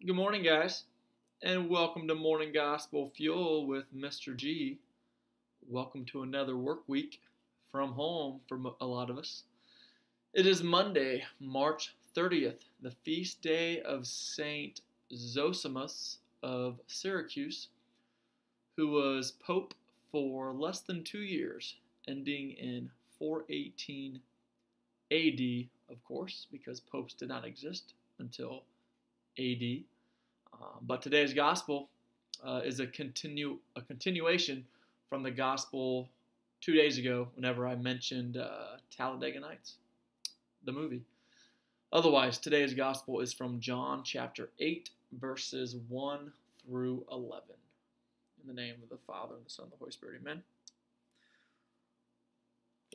Good morning, guys, and welcome to Morning Gospel Fuel with Mr. G. Welcome to another work week from home for a lot of us. It is Monday, March 30th, the feast day of Saint Zosimus of Syracuse, who was Pope for less than 2 years, ending in 418 AD, of course, because popes did not exist until AD. But today's gospel is a continuation from the gospel 2 days ago whenever I mentioned Talladega Nights, the movie. Otherwise, today's gospel is from John chapter 8, verses 1 through 11. In the name of the Father, and the Son, and the Holy Spirit, amen.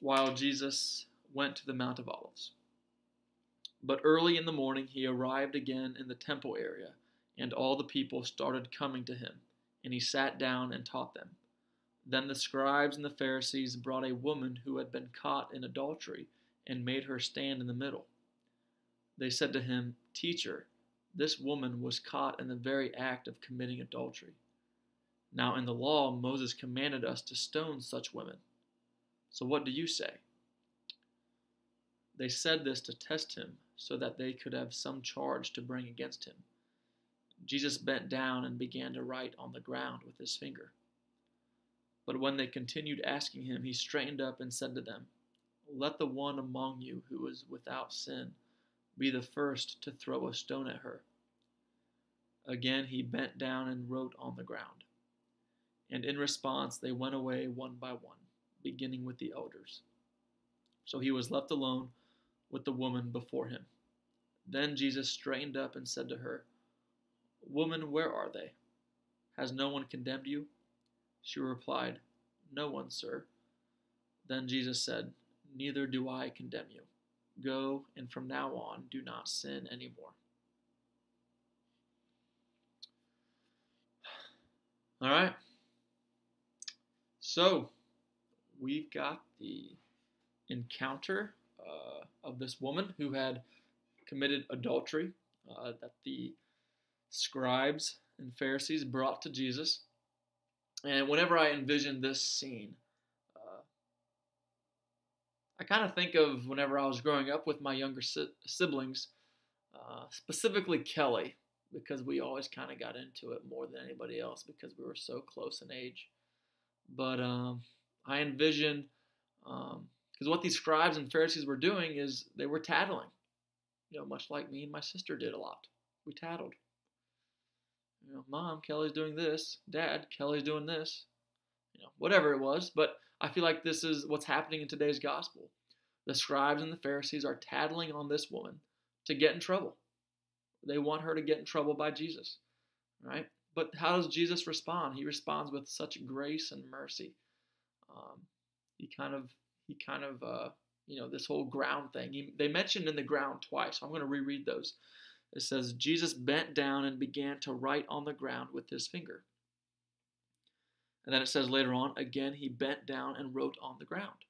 While Jesus went to the Mount of Olives. But early in the morning he arrived again in the temple area, and all the people started coming to him, and he sat down and taught them. Then the scribes and the Pharisees brought a woman who had been caught in adultery, and made her stand in the middle. They said to him, "Teacher, this woman was caught in the very act of committing adultery. Now in the law Moses commanded us to stone such women. So what do you say?" They said this to test him, so that they could have some charge to bring against him. Jesus bent down and began to write on the ground with his finger. But when they continued asking him, he straightened up and said to them, "Let the one among you who is without sin be the first to throw a stone at her." Again he bent down and wrote on the ground. And in response they went away one by one, beginning with the elders. So he was left alone with the woman before him. Then Jesus straightened up and said to her, "Woman, where are they? Has no one condemned you?" She replied, "No one, sir." Then Jesus said, "Neither do I condemn you. Go, and from now on do not sin anymore." All right. So we've got the encounter of this woman who had committed adultery that the scribes and Pharisees brought to Jesus. And whenever I envision this scene, I kind of think of whenever I was growing up with my younger siblings, specifically Kelly, because we always kind of got into it more than anybody else because we were so close in age. But I envision, because what these scribes and Pharisees were doing is they were tattling, much like me and my sister did a lot. We tattled. Mom, Kelly's doing this. Dad, Kelly's doing this. Whatever it was. But I feel like this is what's happening in today's gospel. The scribes and the Pharisees are tattling on this woman to get in trouble. They want her to get in trouble by Jesus, right? But how does Jesus respond? He responds with such grace and mercy. He kind of, this whole ground thing. They mentioned in the ground twice. So I'm going to reread those. It says, Jesus bent down and began to write on the ground with his finger. And then it says later on, again, he bent down and wrote on the ground.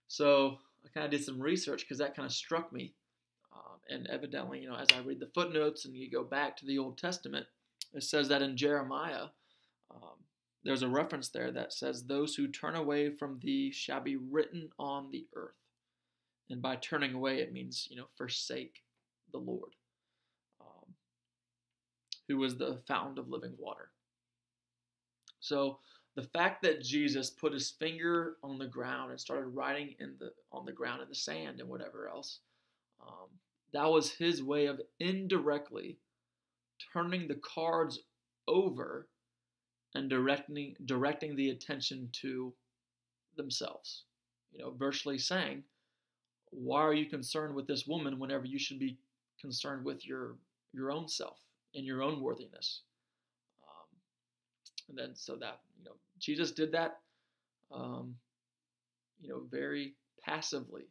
So I kind of did some research because that kind of struck me. And evidently, as I read the footnotes and you go back to the Old Testament, it says that in Jeremiah, there's a reference there that says, "Those who turn away from thee shall be written on the earth." And by turning away, it means, forsake the Lord, who is the fountain of living water. So the fact that Jesus put his finger on the ground and started writing on the ground in the sand and whatever else, that was his way of indirectly turning the cards over and directing the attention to themselves. Virtually saying, why are you concerned with this woman whenever you should be concerned with your own self and your own worthiness? And then so that, Jesus did that, very passively,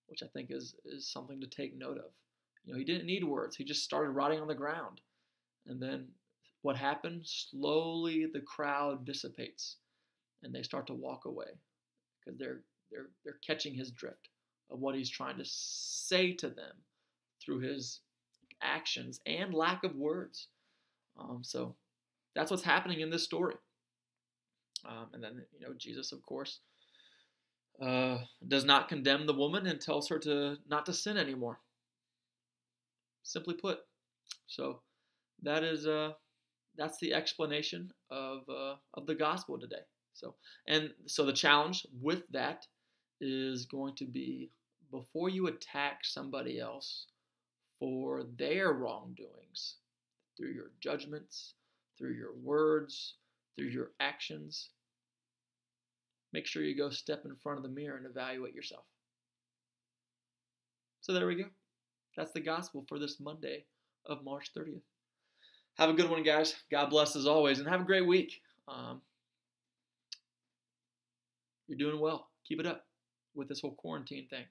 which I think is something to take note of. He didn't need words. He just started writing on the ground. And then what happened? Slowly the crowd dissipates and they start to walk away because they're catching his drift of what he's trying to say to them through his actions and lack of words. So that's what's happening in this story. And then, Jesus, of course, does not condemn the woman and tells her to not to sin anymore. Simply put. So that's the explanation of the gospel today. So the challenge with that is going to be, before you attack somebody else for their wrongdoings, through your judgments, through your words, through your actions, make sure you go step in front of the mirror and evaluate yourself. So there we go. That's the gospel for this Monday of March 30th. Have a good one, guys. God bless as always, and have a great week. You're doing well. Keep it up with this whole quarantine thing.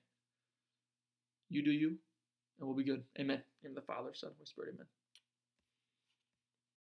You do you, and we'll be good. Amen. In the Father, Son, Holy Spirit. Amen.